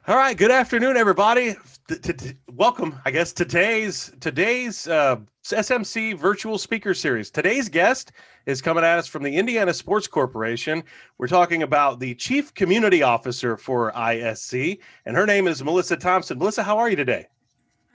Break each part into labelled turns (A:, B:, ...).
A: All right. Good afternoon, everybody. Welcome, I guess, today's SMC virtual speaker series. Today's guest is coming at us from the Indiana Sports Corporation. We're talking about the Chief Community Officer for ISC, and her name is Melissa Thompson. Melissa, how are you today?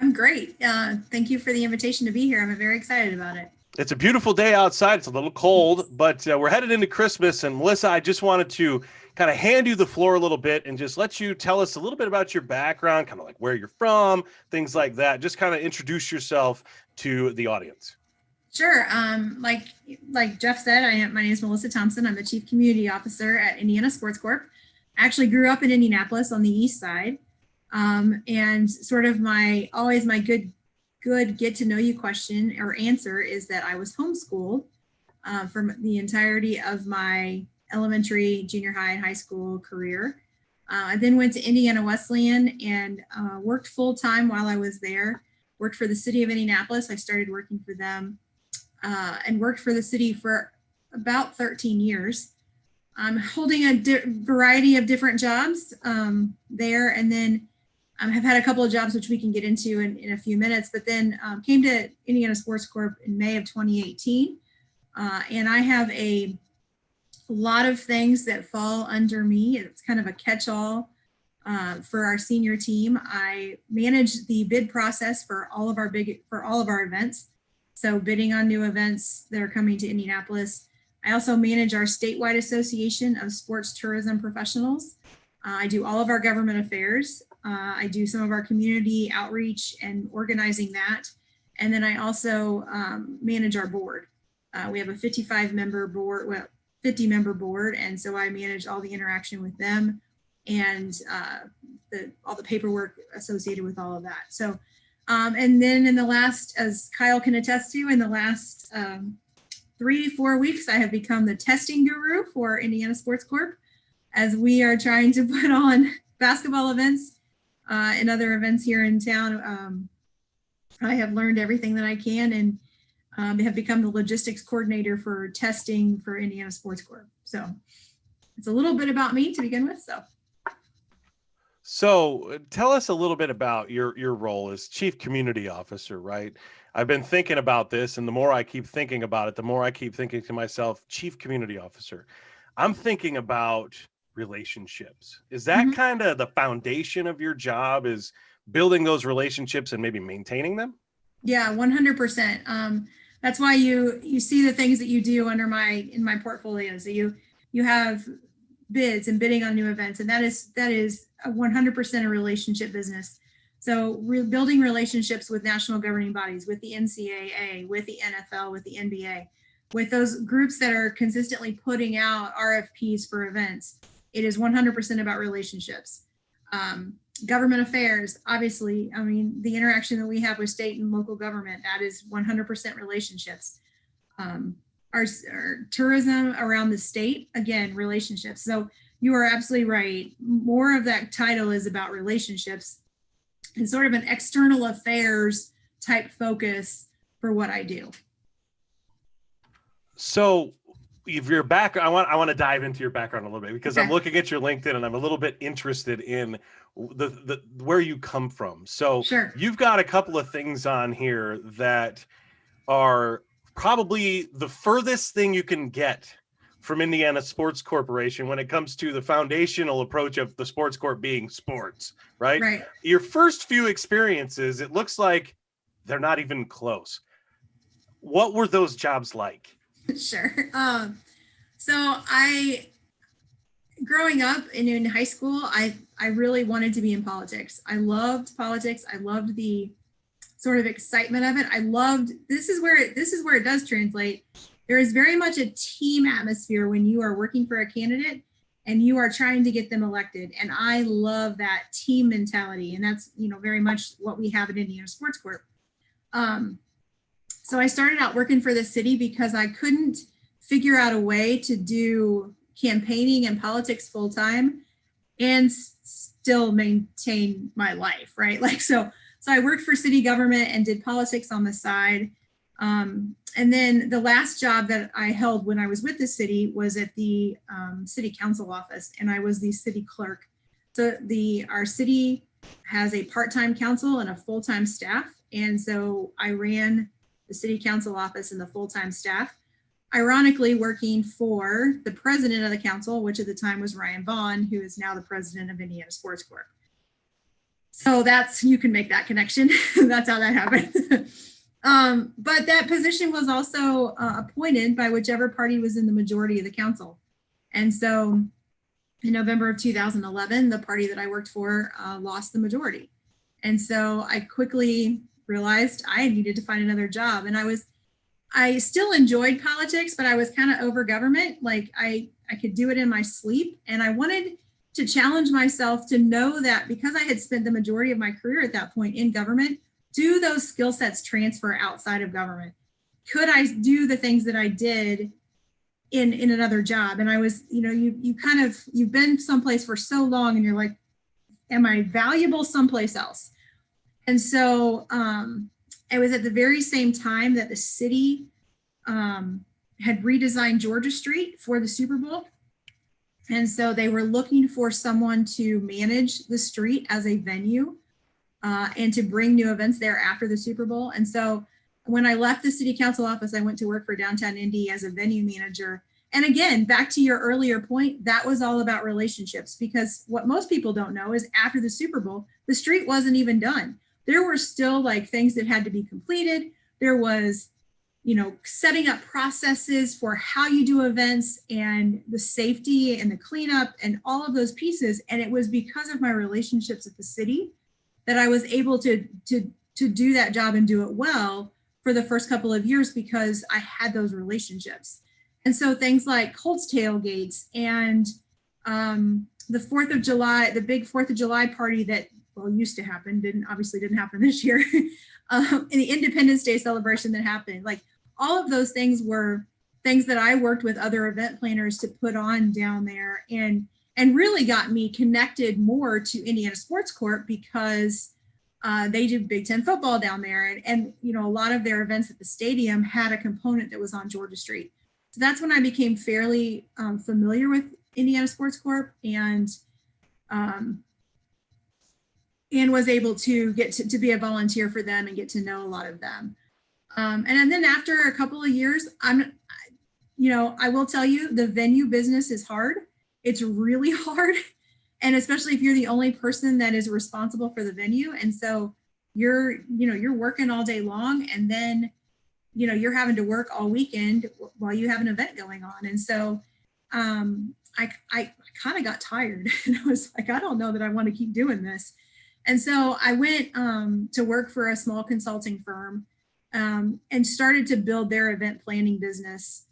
B: I'm great. Thank you for the invitation to be here. I'm very excited about it.
A: It's a beautiful day outside. It's a little cold, but we're headed into Christmas. And Melissa, I just wanted to kind of hand you the floor a little bit and just let you tell us a little bit about your background, kind of like where you're from, things like that. Just kind of introduce yourself to the audience.
B: Sure. Like Jeff said, my name is Melissa Thompson. I'm the Chief Community Officer at Indiana Sports Corp. I actually grew up in Indianapolis on the east side. And sort of my good get to know you question or answer is that I was homeschooled for the entirety of my elementary, junior high, and high school career. I then went to Indiana Wesleyan and worked full time while I was there. Worked for the city of Indianapolis. I started working for them and worked for the city for about 13 years. I'm holding a variety of different jobs there, and then have had a couple of jobs which we can get into in a few minutes, but then came to Indiana Sports Corp in May of 2018. And I have a lot of things that fall under me. It's kind of a catch-all for our senior team. I manage the bid process for all of our events. So bidding on new events that are coming to Indianapolis. I also manage our statewide association of sports tourism professionals. I do all of our government affairs. I do some of our community outreach and organizing that. And then I also manage our board. We have a 50-member board. And so I manage all the interaction with them and all the paperwork associated with all of that. So, and then in the last, as Kyle can attest to, in the last 3 to 4 weeks, I have become the testing guru for Indiana Sports Corp as we are trying to put on basketball events and other events here in town. I have learned everything that I can and have become the logistics coordinator for testing for Indiana Sports Corp. So it's a little bit about me to begin with.
A: So tell us a little bit about your role as Chief Community Officer, right? I've been thinking about this, and the more I keep thinking about it, the more I keep thinking to myself, Chief Community Officer. I'm thinking about relationships. Is that kind of the foundation of your job, is building those relationships and maybe maintaining them?
B: Yeah, 100%. That's why you see the things that you do in my portfolio. So you have bids and bidding on new events, and that is a 100% a relationship business. So building relationships with national governing bodies, with the NCAA, with the NFL, with the NBA, with those groups that are consistently putting out RFPs for events. It is 100% about relationships. Government affairs, obviously, I mean, the interaction that we have with state and local government, that is 100% relationships. Our tourism around the state, again, relationships. So you are absolutely right. More of that title is about relationships and sort of an external affairs type focus for what I do.
A: So if your background, I want to dive into your background a little bit, because I'm looking at your LinkedIn and I'm a little bit interested in the where you come from. So you've got a couple of things on here that are probably the furthest thing you can get from Indiana Sports Corporation when it comes to the foundational approach of the sports corp being sports, right?
B: Right.
A: Your first few experiences, it looks like they're not even close. What were those jobs like?
B: Sure. So growing up in high school, I really wanted to be in politics. I loved politics. I loved the sort of excitement of it. This is where it does translate. There is very much a team atmosphere when you are working for a candidate and you are trying to get them elected. And I love that team mentality. And that's, very much what we have at Indiana Sports Corp. So I started out working for the city because I couldn't figure out a way to do campaigning and politics full time and still maintain my life, right? So I worked for city government and did politics on the side. And then the last job that I held when I was with the city was at the city council office, and I was the city clerk. So our city has a part-time council and a full-time staff. And so I ran the city council office and the full-time staff, ironically working for the president of the council, which at the time was Ryan Vaughn, who is now the president of Indiana Sports Corp. So you can make that connection. That's how that happened. But that position was also appointed by whichever party was in the majority of the council. And so in November of 2011, the party that I worked for lost the majority. And so I quickly realized I needed to find another job. And I still enjoyed politics, but I was kind of over government. Like I could do it in my sleep. And I wanted to challenge myself to know that because I had spent the majority of my career at that point in government, do those skill sets transfer outside of government? Could I do the things that I did in another job? And I was, you've been someplace for so long and you're like, am I valuable someplace else? And so it was at the very same time that the city had redesigned Georgia Street for the Super Bowl. And so they were looking for someone to manage the street as a venue and to bring new events there after the Super Bowl. And so when I left the city council office, I went to work for downtown Indy as a venue manager. And again, back to your earlier point, that was all about relationships, because what most people don't know is after the Super Bowl, the street wasn't even done. There were still like things that had to be completed. There was, setting up processes for how you do events and the safety and the cleanup and all of those pieces. And it was because of my relationships at the city that I was able to do that job and do it well for the first couple of years, because I had those relationships. And so things like Colts tailgates and the 4th of July, the big 4th of July party that used to happen, obviously didn't happen this year, and the Independence Day celebration that happened, like all of those things were things that I worked with other event planners to put on down there, and really got me connected more to Indiana Sports Corp, because they do Big Ten football down there, and a lot of their events at the stadium had a component that was on Georgia Street. So that's when I became fairly familiar with Indiana Sports Corp, and was able to get to be a volunteer for them and get to know a lot of them. And then after a couple of years, I will tell you, the venue business is hard. It's really hard. And especially if you're the only person that is responsible for the venue. And so you're working all day long, and then, you're having to work all weekend while you have an event going on. And so I kind of got tired, and I was like, I don't know that I want to keep doing this. And so I went to work for a small consulting firm and started to build their event planning business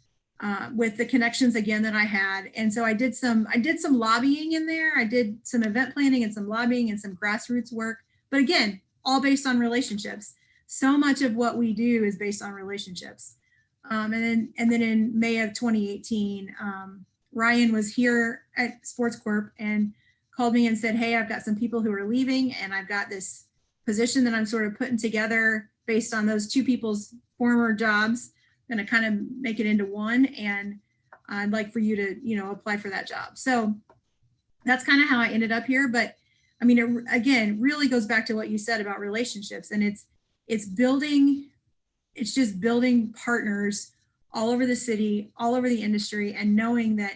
B: with the connections again that I had. And so I did some lobbying in there. I did some event planning and some lobbying and some grassroots work. But again, all based on relationships. So much of what we do is based on relationships. And then in May of 2018, Ryan was here at Sports Corp and called me and said, hey, I've got some people who are leaving, and I've got this position that I'm sort of putting together based on those two people's former jobs. I'm going to kind of make it into one, and I'd like for you to, apply for that job. So that's kind of how I ended up here. But I mean, it, again, really goes back to what you said about relationships, and it's just building partners all over the city, all over the industry, and knowing that,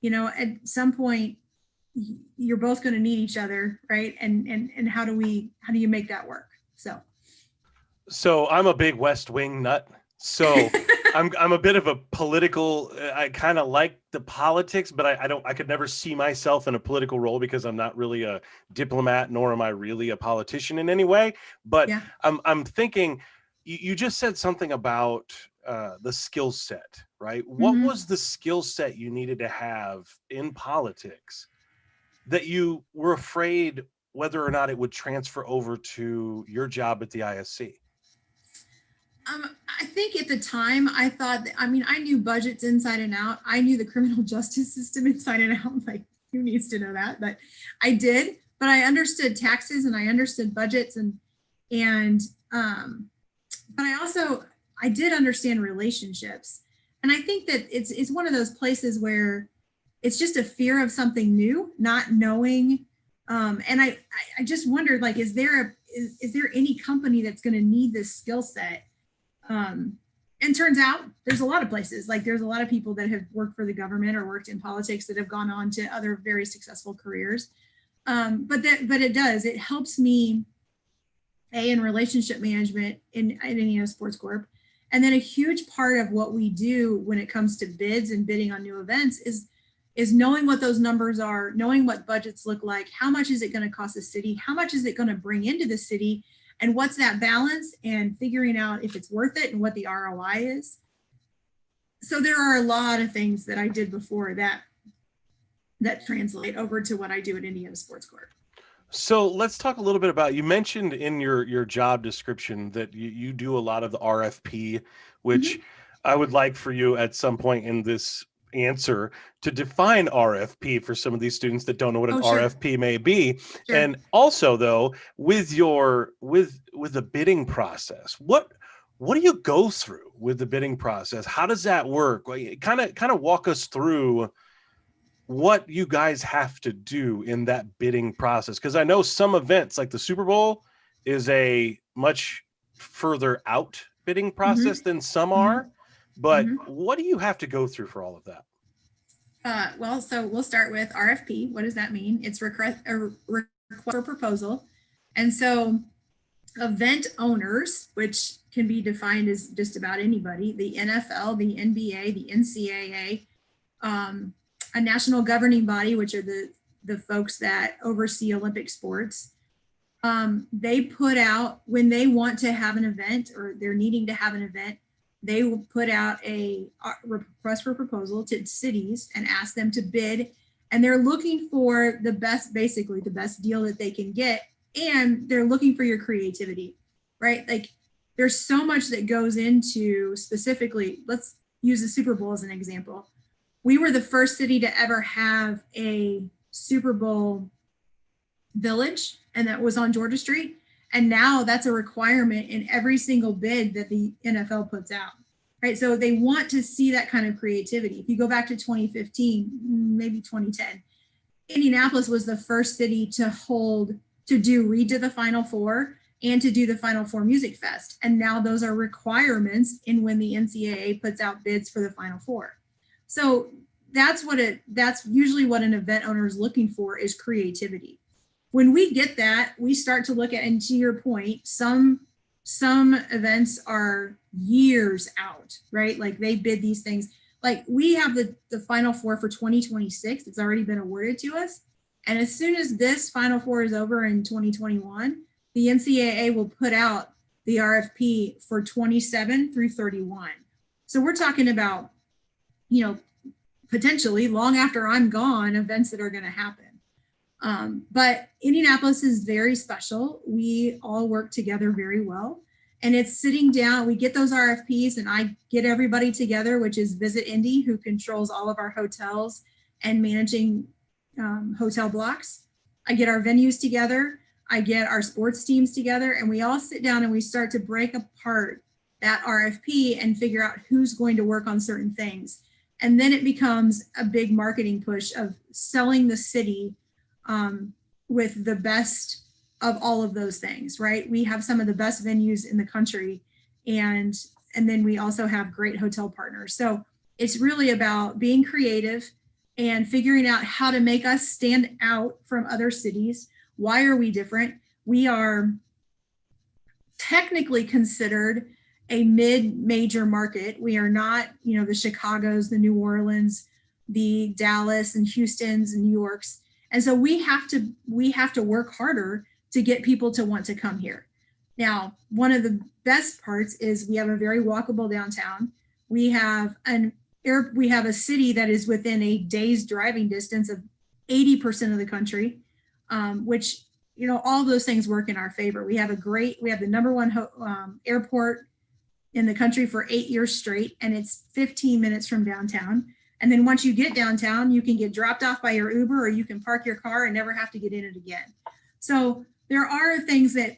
B: at some point you're both going to need each other, right? And how do you make that work? So
A: I'm a big West Wing nut. So I'm a bit of a political, I kind of like the politics, but I could never see myself in a political role because I'm not really a diplomat, nor am I really a politician in any way. But yeah. I'm thinking, you just said something about the skill set, right? Mm-hmm. What was the skill set you needed to have in politics that you were afraid whether or not it would transfer over to your job at the ISC?
B: I think at the time I thought, I knew budgets inside and out. I knew the criminal justice system inside and out. Like, who needs to know that? But I did. But I understood taxes and I understood budgets but I did understand relationships. And I think that it's one of those places where it's just a fear of something new, not knowing And I just wondered, like, is there any company that's going to need this skill set? And turns out there's a lot of places, like there's a lot of people that have worked for the government or worked in politics that have gone on to other very successful careers. But it helps me in relationship management in Indiana Sports Corp. And then a huge part of what we do when it comes to bids and bidding on new events is knowing what those numbers are, knowing what budgets look like, how much is it going to cost the city, how much is it going to bring into the city, and what's that balance, and figuring out if it's worth it and what the ROI is. So there are a lot of things that I did before that translate over to what I do at Indiana Sports Corp.
A: So let's talk a little bit about, you mentioned in your job description that you do a lot of the RFP, which I would like for you at some point in this answer to define RFP for some of these students that don't know what an RFP may be. Sure. And also though, with the bidding process, what do you go through with the bidding process? How does that work? Kind of walk us through what you guys have to do in that bidding process. Because I know some events like the Super Bowl is a much further out bidding process than some are. But what do you have to go through for all of that?
B: Well, so we'll start with RFP. What does that mean? It's a request for proposal. And so event owners, which can be defined as just about anybody, the NFL, the NBA, the NCAA, a national governing body, which are the folks that oversee Olympic sports. They put out, when they want to have an event or they're needing to have an event, they will put out a request for proposal to cities and ask them to bid. And they're looking for the best, basically the best deal that they can get. And they're looking for your creativity, right? Like there's so much that goes into, specifically, let's use the Super Bowl as an example. We were the first city to ever have a Super Bowl village, and that was on Georgia Street. And now that's a requirement in every single bid that the NFL puts out, right? So they want to see that kind of creativity. If you go back to 2015, maybe 2010, Indianapolis was the first city to read to the Final Four and to do the Final Four Music Fest. And now those are requirements in when the NCAA puts out bids for the Final Four. So that's usually what an event owner is looking for, is creativity. When we get that, we start to look at, and to your point, some events are years out, right? Like they bid these things. Like we have the Final Four for 2026. It's already been awarded to us. And as soon as this Final Four is over in 2021, the NCAA will put out the RFP for 27 through 31. So we're talking about, potentially long after I'm gone, events that are going to happen. But Indianapolis is very special. We all work together very well. And it's sitting down, we get those RFPs and I get everybody together, which is Visit Indy, who controls all of our hotels and managing hotel blocks. I get our venues together. I get our sports teams together, and we all sit down and we start to break apart that RFP and figure out who's going to work on certain things. And then it becomes a big marketing push of selling the city with the best of all of those things, right? We have some of the best venues in the country, and then we also have great hotel partners. So it's really about being creative and figuring out how to make us stand out from other cities. Why are we different? We are technically considered a mid-major market. We are not, the Chicagos, the New Orleans, the Dallas and Houstons and New Yorks. And so we have to work harder to get people to want to come here. Now, one of the best parts is we have a very walkable downtown. We have a city that is within a day's driving distance of 80% of the country, which, all those things work in our favor. We have the number one airport in the country for 8 years straight, and it's 15 minutes from downtown. And then once you get downtown, you can get dropped off by your Uber, or you can park your car and never have to get in it again. So there are things that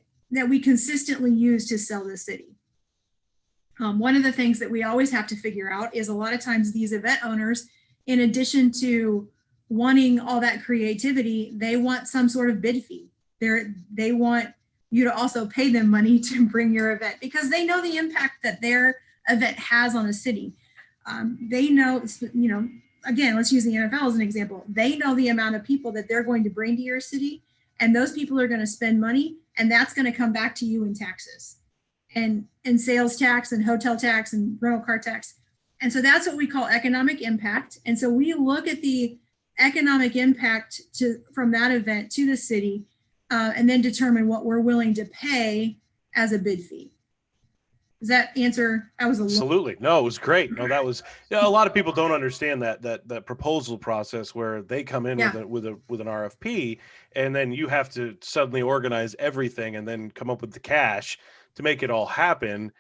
B: we consistently use to sell the city. One of the things that we always have to figure out is a lot of times these event owners, in addition to wanting all that creativity, they want some sort of bid fee. They want you to also pay them money to bring your event, because they know the impact that their event has on the city. They know, again, let's use the NFL as an example. They know the amount of people that they're going to bring to your city, and those people are going to spend money, and that's going to come back to you in taxes and sales tax and hotel tax and rental car tax. And so that's what we call economic impact. And so we look at the economic impact from that event to the city, and then determine what we're willing to pay as a bid fee. Does that answer?
A: Absolutely. No, it was great. No, that was, a lot of people don't understand that proposal process where they come in with an RFP, and then you have to suddenly organize everything and then come up with the cash to make it all happen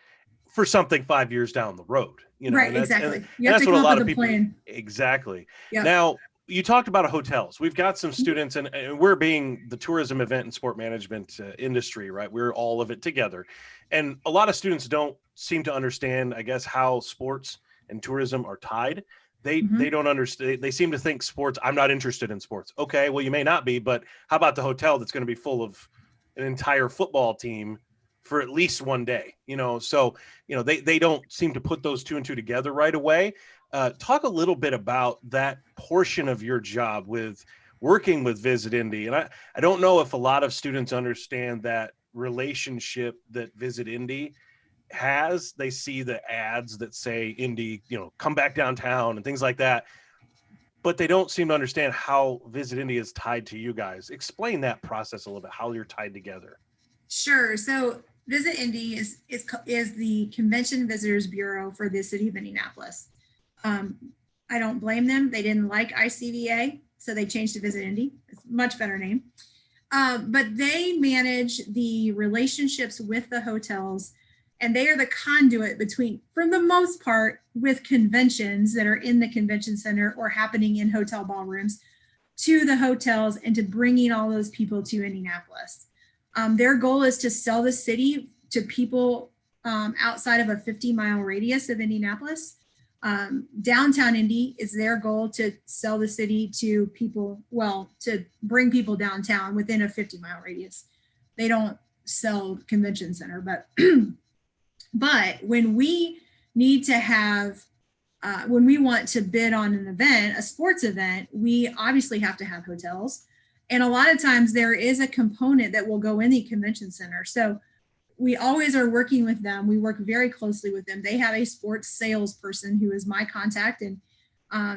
A: for something 5 years down the road.
B: Right, exactly.
A: And that's what a lot of people. Exactly.
B: Yep.
A: Now, you talked about hotels. We've got some students, and we're being the tourism event and sport management industry, right? We're all of it together. And a lot of students don't seem to understand, I guess, how sports and tourism are tied. They don't understand. They seem to think sports, I'm not interested in sports. Okay, well, you may not be, but how about the hotel that's going to be full of an entire football team for at least one day? So, they don't seem to put those two and two together right away. Talk a little bit about that portion of your job with working with Visit Indy. And I don't know if a lot of students understand that relationship that Visit Indy has. They see the ads that say Indy, come back downtown and things like that, but they don't seem to understand how Visit Indy is tied to you guys. Explain that process a little bit, how you're tied together.
B: Sure. So Visit Indy is the Convention Visitors Bureau for the city of Indianapolis. I don't blame them. They didn't like ICVA, so they changed to Visit Indy. It's a much better name. But they manage the relationships with the hotels, and they are the conduit between, for the most part, with conventions that are in the convention center or happening in hotel ballrooms to the hotels and to bringing all those people to Indianapolis. Their goal is to sell the city to people outside of a 50-mile radius of Indianapolis. Downtown Indy is their goal, to sell the city to people, to bring people downtown within a 50-mile radius. They don't sell convention center, but when we need to have, when we want to bid on an event, a sports event, we obviously have to have hotels. And a lot of times there is a component that will go in the convention center. So we always are working with them. We work very closely with them. They have a sports salesperson who is my contact, and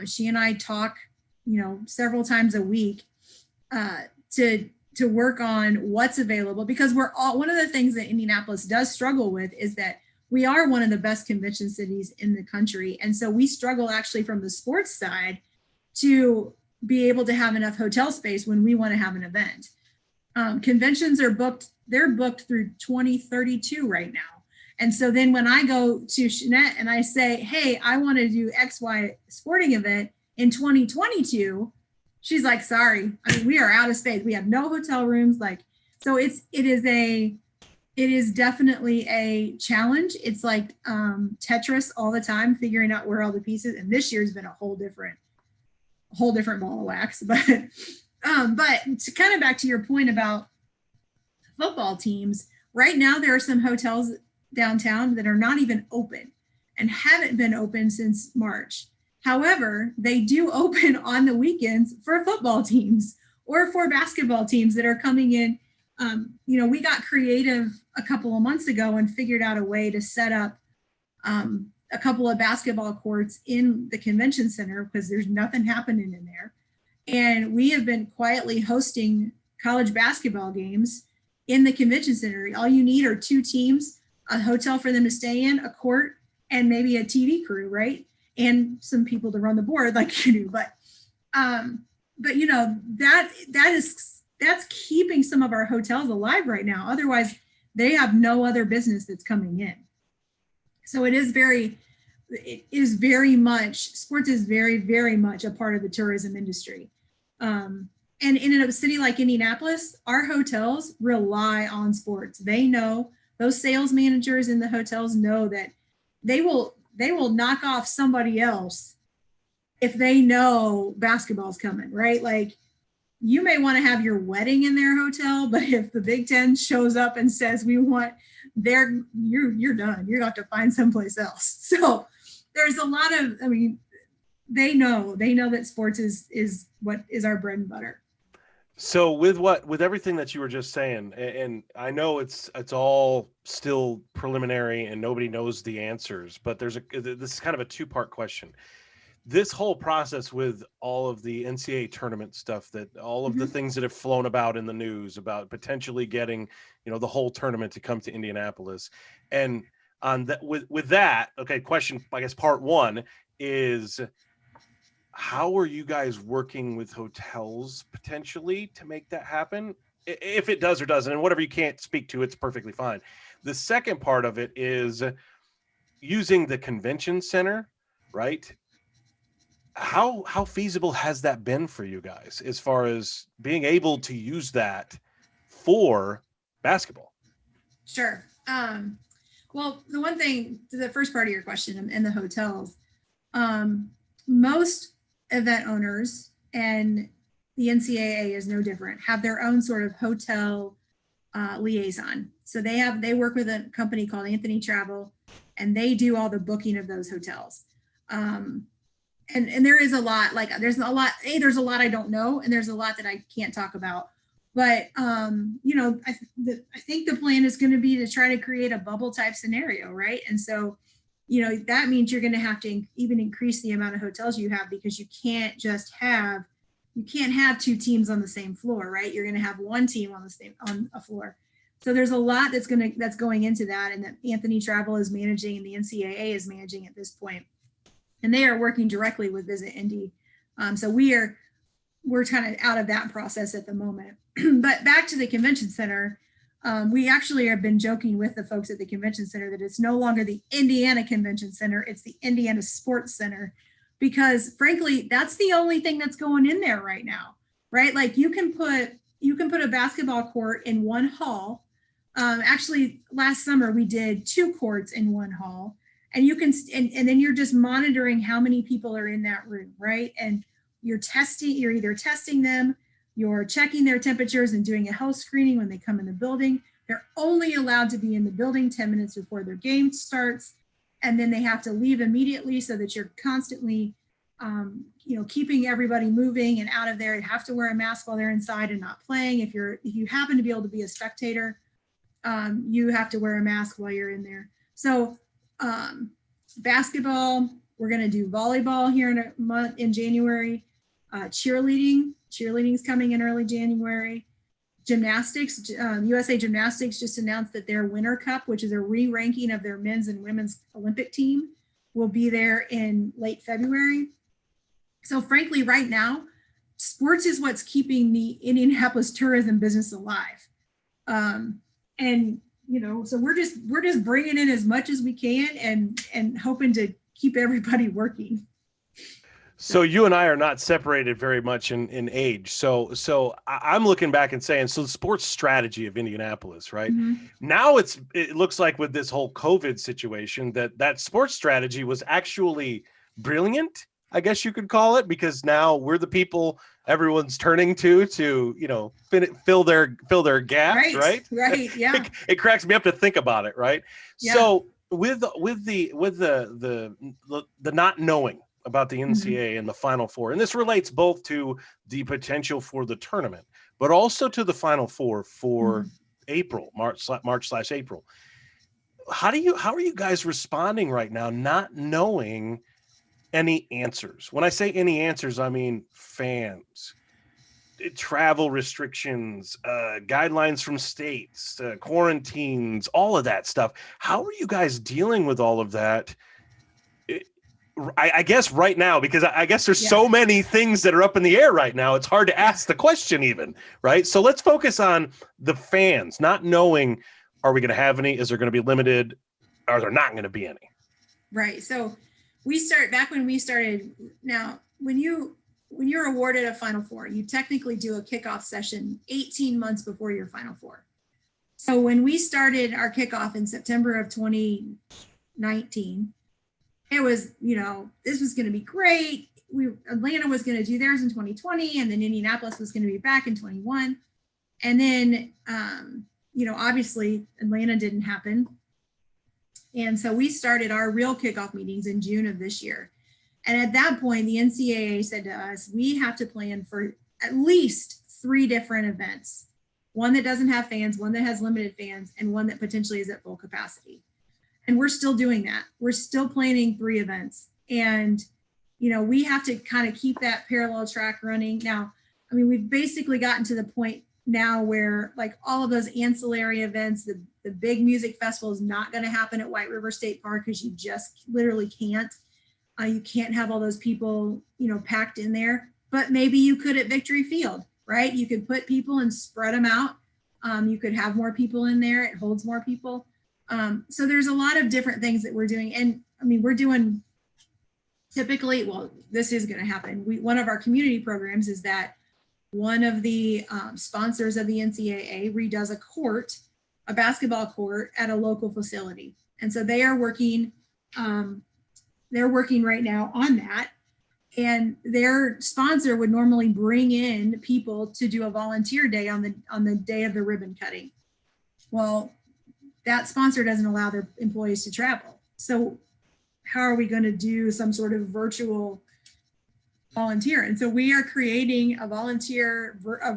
B: she and I talk, several times a week to work on what's available, because one of the things that Indianapolis does struggle with is that we are one of the best convention cities in the country. And so we struggle actually from the sports side to be able to have enough hotel space when we want to have an event. Conventions are booked. They're booked through 2032 right now. And so then when I go to Jeanette and I say, hey, I want to do XY sporting event in 2022, she's like, sorry, we are out of space. We have no hotel rooms. So it is definitely a challenge. It's like Tetris all the time, figuring out where all the pieces, and this year's been a whole different ball of wax. But to kind of back to your point about football teams, right now there are some hotels downtown that are not even open and haven't been open since March. However, they do open on the weekends for football teams or for basketball teams that are coming in. We got creative a couple of months ago and figured out a way to set up a couple of basketball courts in the convention center because there's nothing happening in there. And we have been quietly hosting college basketball games in the convention center. All you need are two teams, a hotel for them to stay in, a court, and maybe a TV crew, right? And some people to run the board like you do. But that's keeping some of our hotels alive right now. Otherwise, they have no other business that's coming in. So it is very much, sports is very, very much a part of the tourism industry. And in a city like Indianapolis, our hotels rely on sports. They know, those sales managers in the hotels know that they will knock off somebody else if they know basketball's coming, right? Like you may want to have your wedding in their hotel, but if the Big Ten shows up and says we want you're done. You're going to have to find someplace else. So there's a lot of, I mean, they know that sports is what is our bread and butter.
A: So with everything that you were just saying, and I know it's all still preliminary and nobody knows the answers, but this is kind of a two-part question. This whole process with all of the NCAA tournament stuff, that all of the things that have flown about in the news about potentially getting, the whole tournament to come to Indianapolis, and on that with that, okay, question, I guess part one is, how are you guys working with hotels potentially to make that happen? If it does or doesn't, and whatever you can't speak to, it's perfectly fine. The second part of it is using the convention center, right? How feasible has that been for you guys as far as being able to use that for basketball?
B: Sure. Well, the one thing, to the first part of your question and the hotels, most event owners, and the NCAA is no different, have their own sort of hotel liaison. So they work with a company called Anthony Travel, and they do all the booking of those hotels. And there is a lot, like there's a lot I don't know, and there's a lot that I can't talk about. But I think the plan is going to be to try to create a bubble type scenario, right? And so that means you're going to have to even increase the amount of hotels you have, because you can't have two teams on the same floor, right? You're going to have one team on a floor. So there's a lot that's going into that, and that Anthony Travel is managing and the NCAA is managing at this point, and they are working directly with Visit Indy. So we're kind of out of that process at the moment. But back to the convention center. We actually have been joking with the folks at the convention center that it's no longer the Indiana Convention Center, it's the Indiana Sports Center, because frankly, that's the only thing that's going in there right now, right? Like you can put a basketball court in one hall. Actually, last summer we did 2 courts in one hall, and you can, and then you're just monitoring how many people are in that room, right? And you're either testing them, you're checking their temperatures and doing a health screening when they come in the building. They're only allowed to be in the building 10 minutes before their game starts. And then they have to leave immediately, so that you're constantly, keeping everybody moving and out of there. You have to wear a mask while they're inside and not playing. If you happen to be able to be a spectator, you have to wear a mask while you're in there. So basketball, we're going to do volleyball here in a month, in January. Cheerleading's coming in early January. Gymnastics, USA Gymnastics just announced that their Winter Cup, which is a re-ranking of their men's and women's Olympic team, will be there in late February. So frankly, right now, sports is what's keeping the Indianapolis tourism business alive. So we're just bringing in as much as we can and hoping to keep everybody working.
A: So you and I are not separated very much in age. So I'm looking back and saying, so the sports strategy of Indianapolis, right? Mm-hmm. Now it looks like with this whole COVID situation that sports strategy was actually brilliant, I guess you could call it, because now we're the people everyone's turning to fill their gaps, right?
B: Right. Yeah.
A: It cracks me up to think about it, right? Yeah. So with the not knowing about the NCAA and the Final Four, and this relates both to the potential for the tournament, but also to the Final Four for March/April. How are you guys responding right now, not knowing any answers? When I say any answers, I mean fans, travel restrictions, guidelines from states, quarantines, all of that stuff. How are you guys dealing with all of that? I guess right now, because I guess there's so many things that are up in the air right now, it's hard to ask the question even, right? So let's focus on the fans, not knowing, are we going to have any? Is there going to be limited? Are there not going to be any?
B: Right. So back when we started, now when you're awarded a Final Four, you technically do a kickoff session 18 months before your Final Four. So when we started our kickoff in September of 2019, it was, this was going to be great. Atlanta was going to do theirs in 2020, and then Indianapolis was going to be back in 21. And then, obviously Atlanta didn't happen. And so we started our real kickoff meetings in June of this year. And at that point, the NCAA said to us, we have to plan for at least 3 different events. One that doesn't have fans, one that has limited fans, and one that potentially is at full capacity. And we're still doing that. We're still planning 3 events. And, we have to kind of keep that parallel track running. Now, I mean, we've basically gotten to the point now where like all of those ancillary events, the big music festival is not going to happen at White River State Park because you just literally can't. You can't have all those people, packed in there, but maybe you could at Victory Field, right? You could put people and spread them out. You could have more people in there. It holds more people. So there's a lot of different things that we're doing. And I mean, we're doing typically, well, this is going to happen. One of our community programs is that one of the sponsors of the NCAA redoes a basketball court at a local facility. And so they are working, right now on that. And their sponsor would normally bring in people to do a volunteer day on the day of the ribbon cutting. Well, that sponsor doesn't allow their employees to travel. So how are we going to do some sort of virtual volunteer? And so we are creating a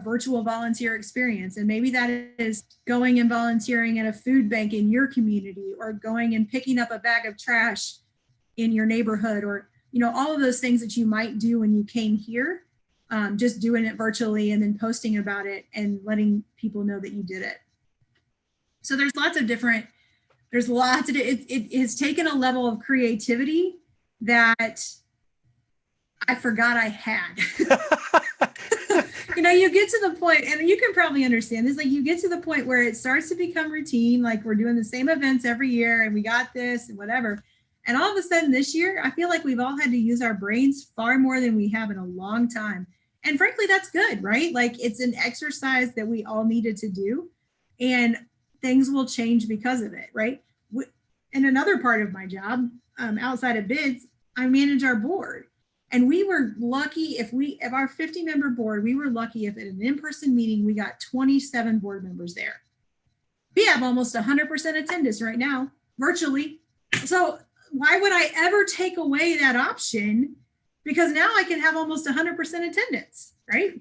B: virtual volunteer experience. And maybe that is going and volunteering at a food bank in your community, or going and picking up a bag of trash in your neighborhood, or, all of those things that you might do when you came here, just doing it virtually and then posting about it and letting people know that you did it. So it has taken a level of creativity that I forgot I had. You get to the point, and you can probably understand this, like you get to the point where it starts to become routine, like we're doing the same events every year and we got this and whatever. And all of a sudden this year, I feel like we've all had to use our brains far more than we have in a long time. And frankly, that's good, right? Like it's an exercise that we all needed to do, and things will change because of it, right? And another part of my job, outside of bids, I manage our board. And we were lucky if our 50-member board, we were lucky if at an in-person meeting, we got 27 board members there. We have almost 100% attendance right now, virtually. So why would I ever take away that option? Because now I can have almost 100% attendance, right?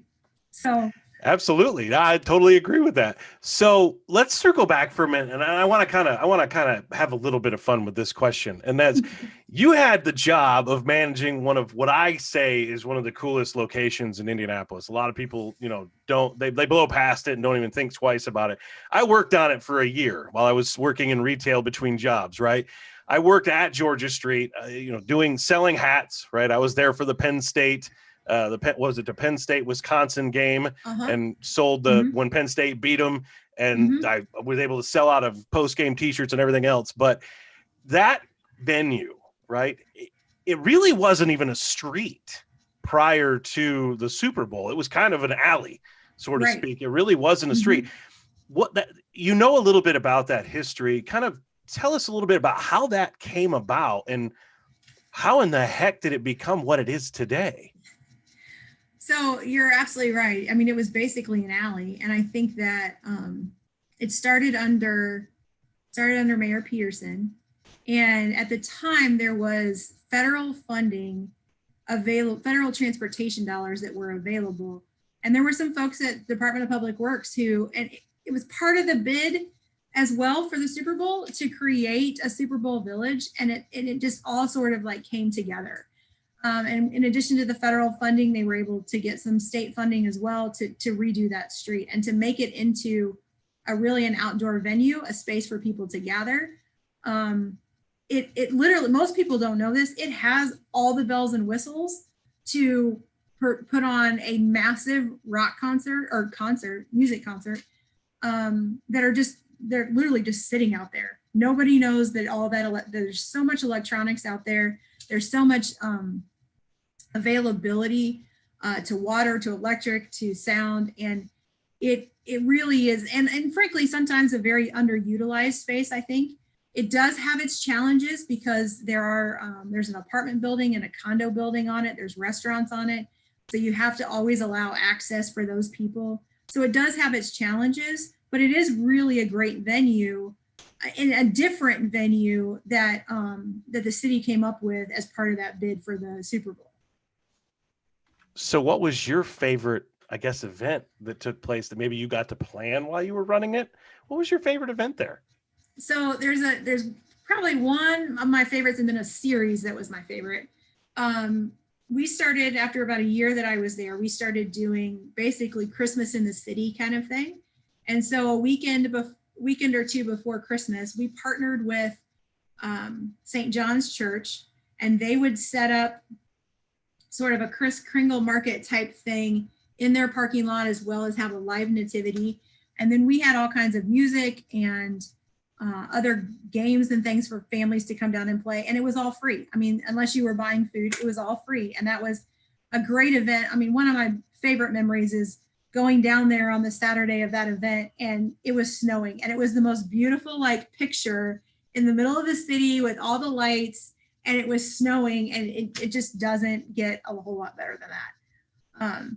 B: So
A: absolutely, I totally agree with that. So let's circle back for a minute, and I want to kind of have a little bit of fun with this question. And that's, you had the job of managing one of what I say is one of the coolest locations in Indianapolis. A lot of people, they blow past it and don't even think twice about it. I worked on it for a year while I was working in retail between jobs, right? I worked at Georgia Street, selling hats, right? I was there for the Penn State, the Penn State Wisconsin game, and sold when Penn State beat them, and I was able to sell out of post-game T-shirts and everything else. But that venue, right? It really wasn't even a street prior to the Super Bowl. It was kind of an alley, so to speak. It really wasn't a street. A little bit about that history. Kind of tell us a little bit about how that came about and how in the heck did it become what it is today?
B: So you're absolutely right. I mean, it was basically an alley. And I think that it started under Mayor Peterson. And at the time there was federal funding available, federal transportation dollars that were available. And there were some folks at Department of Public Works and it was part of the bid as well for the Super Bowl to create a Super Bowl village. And it just all sort of like came together. And in addition to the federal funding, they were able to get some state funding as well to redo that street and to make it into an outdoor venue, a space for people to gather. It literally, most people don't know this, it has all the bells and whistles to put on a massive rock music concert they're literally just sitting out there. Nobody knows that all that, there's so much electronics out there. There's so much availability to water, to electric, to sound. And it really is. And frankly, sometimes a very underutilized space, I think. It does have its challenges because there's an apartment building and a condo building on it. There's restaurants on it. So you have to always allow access for those people. So it does have its challenges, but it is really a great venue, and a different venue that that the city came up with as part of that bid for the Super Bowl.
A: So what was your favorite, I guess, event that took place that maybe you got to plan while you were running it? What was your favorite event there?
B: So there's probably one of my favorites and then a series that was my favorite. We started, after about a year that I was there, we started doing basically Christmas in the city kind of thing. And so a weekend or two before Christmas, we partnered with St. John's Church, and they would set up sort of a Kris Kringle market type thing in their parking lot, as well as have a live nativity. And then we had all kinds of music and other games and things for families to come down and play. And it was all free. I mean, unless you were buying food, it was all free. And that was a great event. I mean, one of my favorite memories is going down there on the Saturday of that event, and it was snowing, and it was the most beautiful like picture in the middle of the city with all the lights, and it was snowing, and it just doesn't get a whole lot better than that.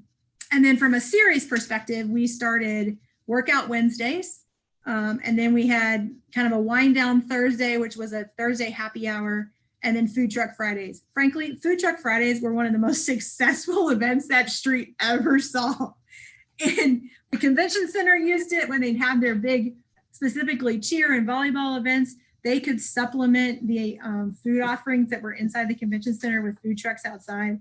B: And then from a series perspective, we started Workout Wednesdays. And then we had kind of a wind down Thursday, which was a Thursday happy hour, and then Food Truck Fridays. Frankly, Food Truck Fridays were one of the most successful events that street ever saw. And the convention center used it when they'd have their big, specifically cheer and volleyball events. They could supplement the food offerings that were inside the convention center with food trucks outside.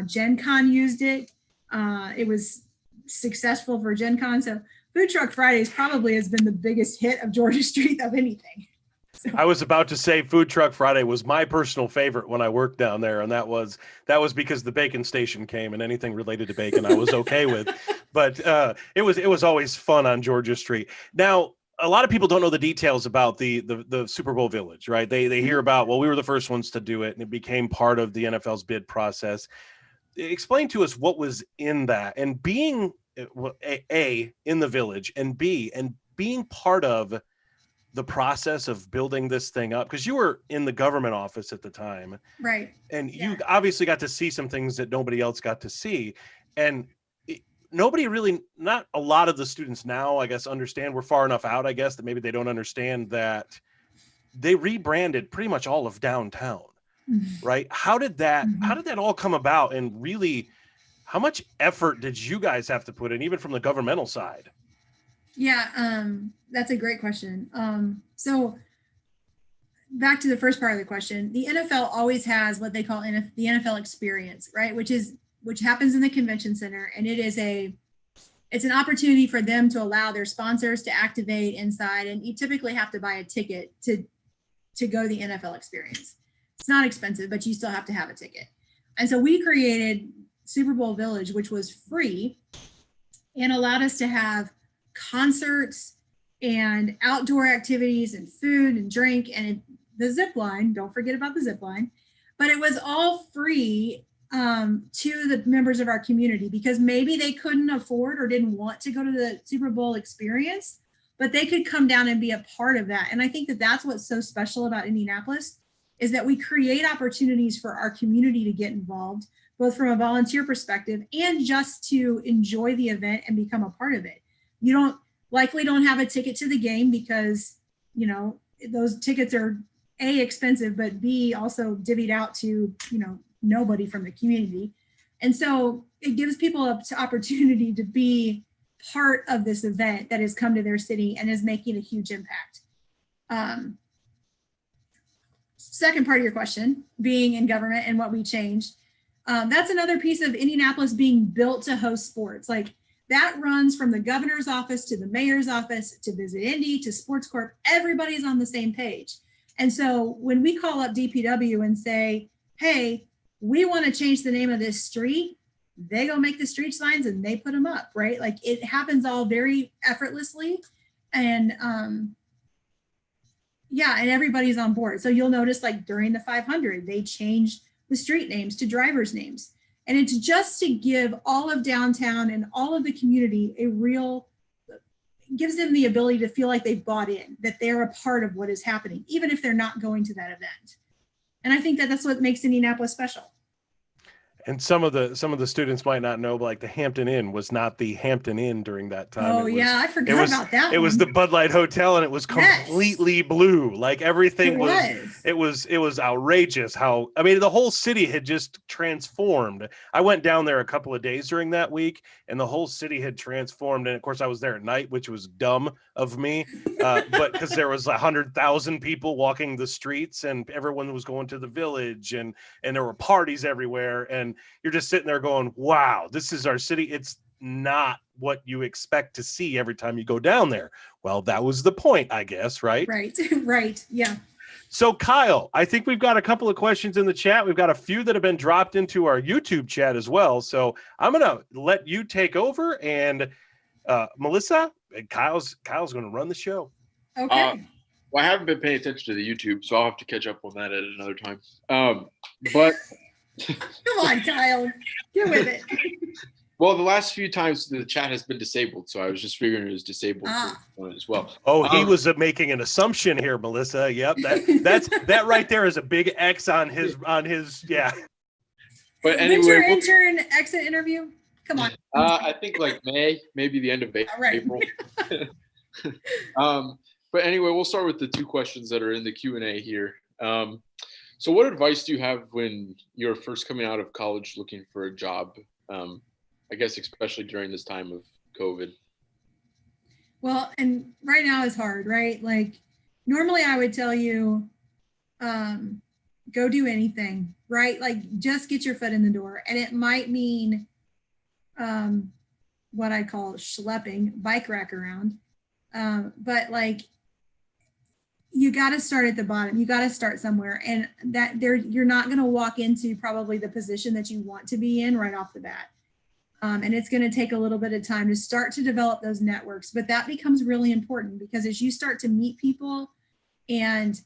B: Gen Con used it. It was successful for Gen Con. So Food Truck Fridays probably has been the biggest hit of Georgia Street of anything. So.
A: I was about to say Food Truck Friday was my personal favorite when I worked down there, and that was because the bacon station came, and anything related to bacon I was okay with. But it was always fun on Georgia Street. Now, a lot of people don't know the details about the Super Bowl Village, right? They hear about, well, we were the first ones to do it, and it became part of the NFL's bid process. Explain to us what was in that, and being A, in the village, and B, and being part of the process of building this thing up, because you were in the government office at the time,
B: right?
A: And you obviously got to see some things that nobody else got to see, and not a lot of the students now, I guess, understand. We're far enough out, I guess, that maybe they don't understand that they rebranded pretty much all of downtown, right? How did that all come about, and really, how much effort did you guys have to put in, even from the governmental side?
B: Yeah, that's a great question. So back to the first part of the question, the NFL always has what they call the NFL experience, right? Which happens in the convention center. And it's an opportunity for them to allow their sponsors to activate inside. And you typically have to buy a ticket to go to the NFL experience. It's not expensive, but you still have to have a ticket. And so we created Super Bowl Village, which was free and allowed us to have concerts and outdoor activities and food and drink and the zip line. Don't forget about the zip line. But it was all free to the members of our community, because maybe they couldn't afford or didn't want to go to the Super Bowl experience, but they could come down and be a part of that. And I think that that's what's so special about Indianapolis, is that we create opportunities for our community to get involved, both from a volunteer perspective and just to enjoy the event and become a part of it. You likely don't have a ticket to the game because, those tickets are A, expensive, but B, also divvied out to, nobody from the community. And so it gives people an opportunity to be part of this event that has come to their city and is making a huge impact. Second part of your question, being in government and what we changed. That's another piece of Indianapolis being built to host sports. Like, that runs from the governor's office to the mayor's office to Visit Indy to Sports Corp. Everybody's on the same page. And so when we call up DPW and say, hey, we want to change the name of this street, they go make the street signs and they put them up, right? Like, it happens all very effortlessly. And and everybody's on board. So you'll notice, like, during the 500, they changed the street names to drivers' names. And it's just to give all of downtown and all of the community a real gives them the ability to feel like they've bought in, that they're a part of what is happening, even if they're not going to that event. And I think that that's what makes Indianapolis special.
A: And some of the students might not know, but like the Hampton Inn was not the Hampton Inn during that time.
B: Oh, yeah, I forgot about that.
A: It was the Bud Light Hotel, and it was completely blue. Like everything it was outrageous how, I mean, the whole city had just transformed. I went down there a couple of days during that week, and the whole city had transformed. And of course, I was there at night, which was dumb of me, but because there was 100,000 people walking the streets, and everyone was going to the village, and there were parties everywhere, and you're just sitting there going, wow, this is our city. It's not what you expect to see every time you go down there. Well, that was the point, I guess, right?
B: Right. Yeah.
A: So Kyle, I think we've got a couple of questions in the chat. We've got a few that have been dropped into our YouTube chat as well. So I'm going to let you take over, and Melissa, and Kyle's going to run the show.
B: Okay.
C: Well, I haven't been paying attention to the YouTube, so I'll have to catch up on that at another time. But
B: come on, Kyle, get with it.
C: Well, the last few times the chat has been disabled, so I was just figuring it was disabled as well.
A: Oh, he was making an assumption here, Melissa. Yep, that right there is a big X on his yeah.
C: But anyway,
B: when's your intern exit interview? Come on.
C: I think like May, maybe the end of April. But anyway, we'll start with the two questions that are in the Q&A here. So what advice do you have when you're first coming out of college looking for a job? I guess especially during this time of COVID.
B: Well, and right now is hard, right? Like normally I would tell you, go do anything, right? Like just get your foot in the door. And it might mean what I call schlepping, bike rack around. But like, you got to start at the bottom. You got to start somewhere, and that you're not going to walk into probably the position that you want to be in right off the bat. And it's going to take a little bit of time to start to develop those networks, but that becomes really important because as you start to meet people and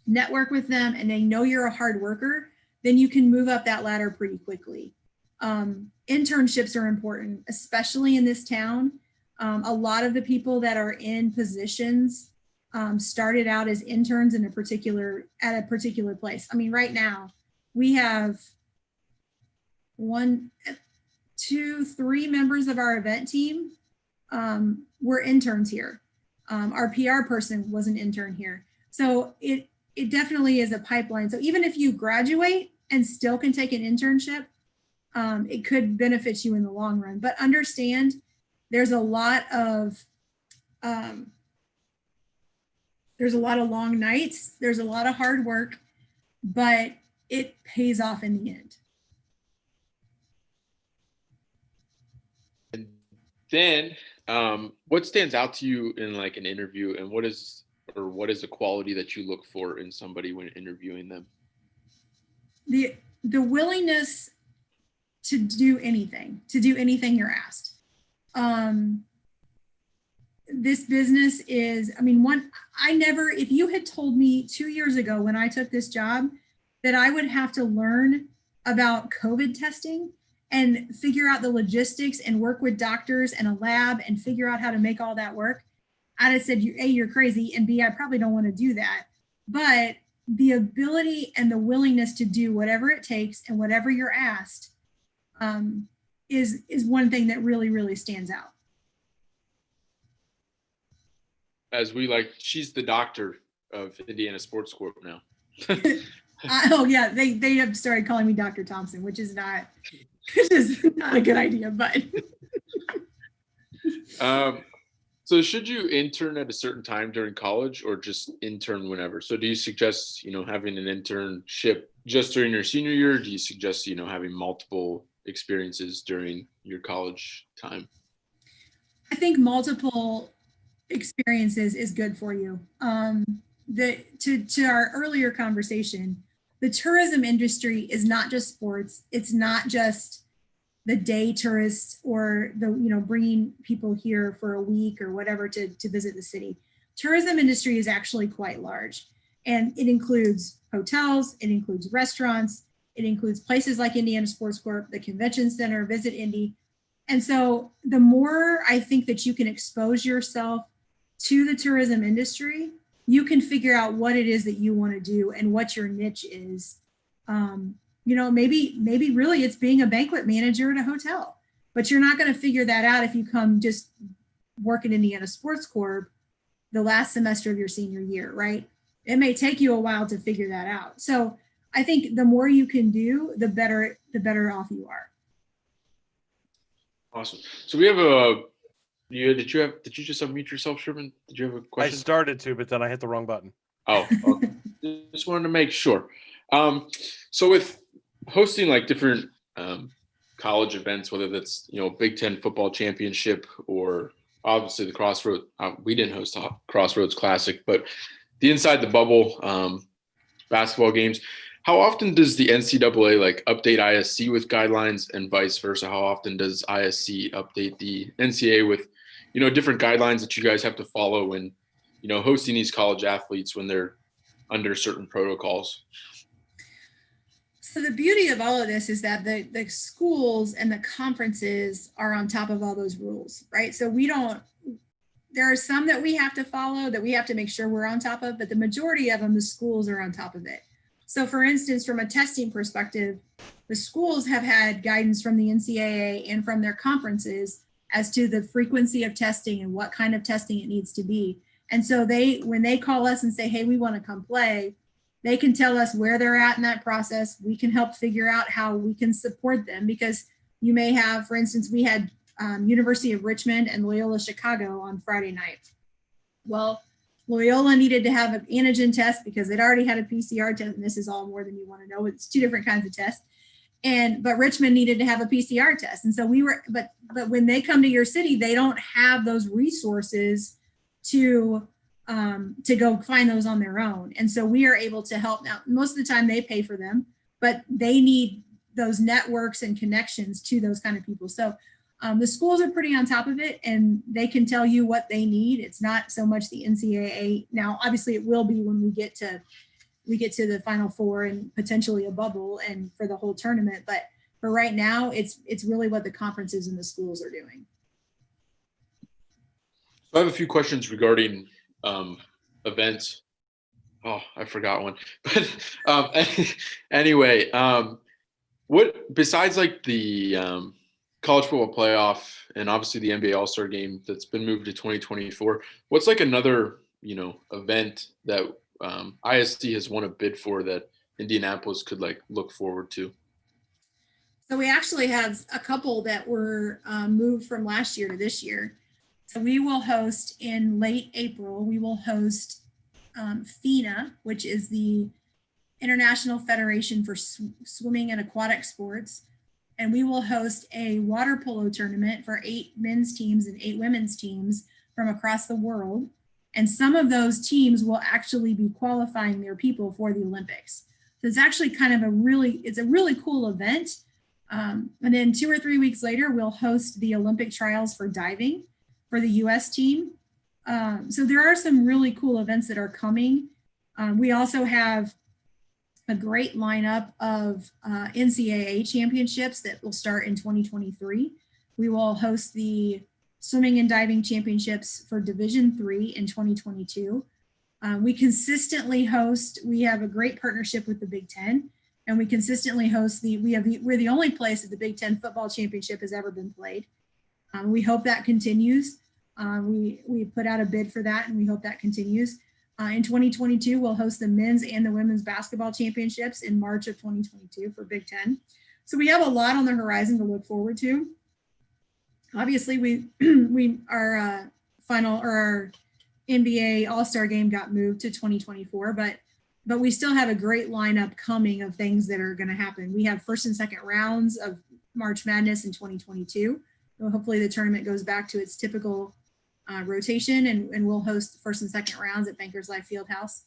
B: network with them and they know you're a hard worker, then you can move up that ladder pretty quickly. Internships are important, especially in this town. A lot of the people that are in positions started out as interns in at a particular place. I mean, right now we have 1, 2, 3 members of our event team were interns here. Our PR person was an intern here. So it definitely is a pipeline. So even if you graduate and still can take an internship, it could benefit you in the long run. But understand there's a lot of long nights, there's a lot of hard work, but it pays off in the end.
C: And then what stands out to you in like an interview, and what is a quality that you look for in somebody when interviewing them?
B: The willingness to do anything you're asked. This business is, I mean, if you had told me 2 years ago when I took this job that I would have to learn about COVID testing and figure out the logistics and work with doctors and a lab and figure out how to make all that work, I'd have said, A, you're crazy, and B, I probably don't want to do that. But the ability and the willingness to do whatever it takes and whatever you're asked is one thing that really, really stands out.
C: She's the doctor of Indiana Sports Corp now.
B: Oh yeah, they have started calling me Dr. Thompson, which is not a good idea, but.
C: So should you intern at a certain time during college or just intern whenever? So do you suggest, having an internship just during your senior year? Or do you suggest, having multiple experiences during your college time?
B: I think multiple experiences is good for you. To our earlier conversation, the tourism industry is not just sports. It's not just the day tourists or bringing people here for a week or whatever to visit the city. Tourism industry is actually quite large, and it includes hotels, it includes restaurants, it includes places like Indiana Sports Corp, the Convention Center, Visit Indy. And so the more I think that you can expose yourself to the tourism industry, you can figure out what it is that you want to do and what your niche is. Maybe really it's being a banquet manager at a hotel, but you're not going to figure that out if you come just work at Indiana Sports Corp the last semester of your senior year, right? It may take you a while to figure that out. So I think the more you can do, the better off you are.
C: Awesome. So we have did you just unmute yourself, Sherman? Did you have a question?
A: I started to, but then I hit the wrong button.
C: Oh, okay. Just wanted to make sure. So with hosting like different college events, whether that's, Big Ten football championship or obviously the Crossroads, we didn't host a Crossroads Classic, but the Inside the Bubble basketball games, how often does the NCAA like update ISC with guidelines and vice versa? How often does ISC update the NCAA with, different guidelines that you guys have to follow when, hosting these college athletes when they're under certain protocols?
B: So the beauty of all of this is that the schools and the conferences are on top of all those rules, right? So there are some that we have to follow that we have to make sure we're on top of, but the majority of them, the schools are on top of it. So for instance, from a testing perspective, the schools have had guidance from the NCAA and from their conferences as to the frequency of testing and what kind of testing it needs to be. And so when they call us and say, hey, we want to come play, they can tell us where they're at in that process. We can help figure out how we can support them, because you may have, for instance, we had University of Richmond and Loyola Chicago on Friday night. Well, Loyola needed to have an antigen test because they'd already had a PCR test, and this is all more than you want to know. It's two different kinds of tests. But Richmond needed to have a PCR test. And so but when they come to your city, they don't have those resources to go find those on their own. And so we are able to help. Now, most of the time they pay for them, but they need those networks and connections to those kind of people. So the schools are pretty on top of it, and they can tell you what they need. It's not so much the NCAA. Now, obviously it will be when we get to the Final Four and potentially a bubble and for the whole tournament. But for right now, it's really what the conferences and the schools are doing.
C: So I have a few questions regarding events. Oh, I forgot one. But anyway, what besides like the college football playoff and obviously the NBA All-Star game that's been moved to 2024, what's like another event that ISD has won a bid for that Indianapolis could like look forward to?
B: So we actually have a couple that were moved from last year to this year. So we will host in late April, we will host FINA, which is the International Federation for Swimming and Aquatic Sports. And we will host a water polo tournament for 8 men's teams and 8 women's teams from across the world. And some of those teams will actually be qualifying their people for the Olympics. So it's actually kind of a really cool event. And then 2 or 3 weeks later, we'll host the Olympic trials for diving for the US team. So there are some really cool events that are coming. We also have a great lineup of NCAA championships that will start in 2023. We will host the swimming and diving championships for Division III in 2022. We consistently host, we have a great partnership with the Big Ten, and we consistently host we're the only place that the Big Ten football championship has ever been played. We hope that continues. We put out a bid for that, and we hope that continues. In 2022, we'll host the men's and the women's basketball championships in March of 2022 for Big Ten. So we have a lot on the horizon to look forward to. Obviously, our NBA All-Star game got moved to 2024, but we still have a great lineup coming of things that are going to happen. We have first and second rounds of March Madness in 2022. So hopefully the tournament goes back to its typical rotation, and we'll host first and second rounds at Bankers Life Fieldhouse,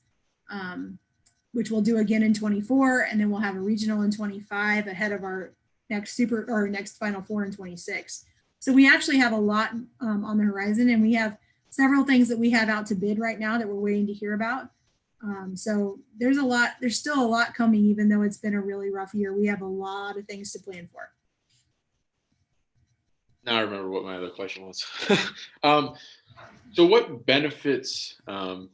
B: which we'll do again in 24, and then we'll have a regional in 25 ahead of our next Final Four in 26. So we actually have a lot on the horizon, and we have several things that we have out to bid right now that we're waiting to hear about. So there's still a lot coming, even though it's been a really rough year. We have a lot of things to plan for.
C: Now I remember what my other question was. So what benefits do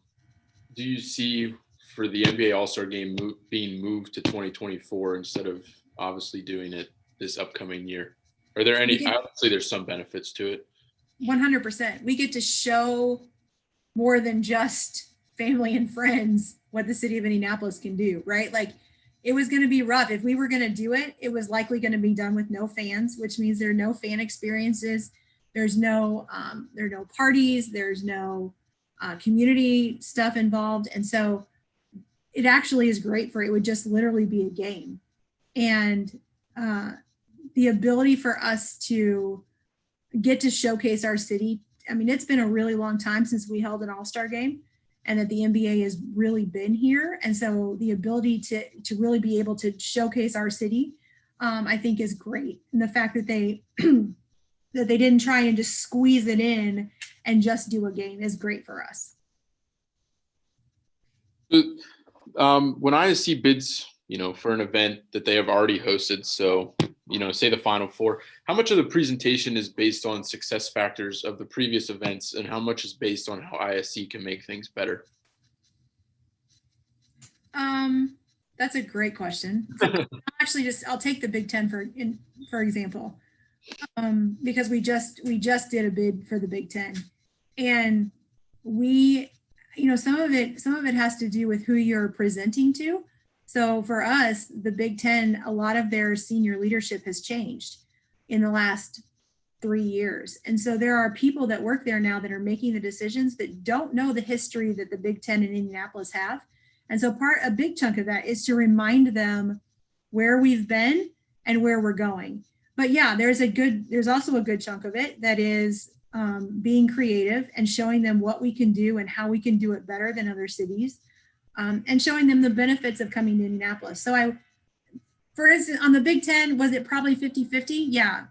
C: you see for the NBA All-Star Game being moved to 2024 instead of obviously doing it this upcoming year? Are there any, obviously there's some benefits to it.
B: 100%. We get to show more than just family and friends what the city of Indianapolis can do, right? Like, it was going to be rough. If we were going to do it, it was likely going to be done with no fans, which means there are no fan experiences. There's no parties. There's no community stuff involved. And so it actually is great for, it would just literally be a game. And the ability for us to get to showcase our city. I mean, it's been a really long time since we held an all-star game, and that the NBA has really been here. And so the ability to really be able to showcase our city, I think is great. And the fact that they that they didn't try and just squeeze it in and just do a game is great for us.
C: When I see bids, for an event that they have already hosted, so, say the Final Four, how much of the presentation is based on success factors of the previous events, and how much is based on how ISC can make things better?
B: That's a great question. I'll take the Big Ten for example, because we just did a bid for the Big Ten, and some of it has to do with who you're presenting to. So for us, the Big Ten, a lot of their senior leadership has changed in the last 3 years. And so there are people that work there now that are making the decisions that don't know the history that the Big Ten and Indianapolis have. And so a big chunk of that is to remind them where we've been and where we're going. But yeah, there's also a good chunk of it that is being creative and showing them what we can do and how we can do it better than other cities. And showing them the benefits of coming to Indianapolis. So for instance, on the Big Ten, was it probably 50-50? Yeah.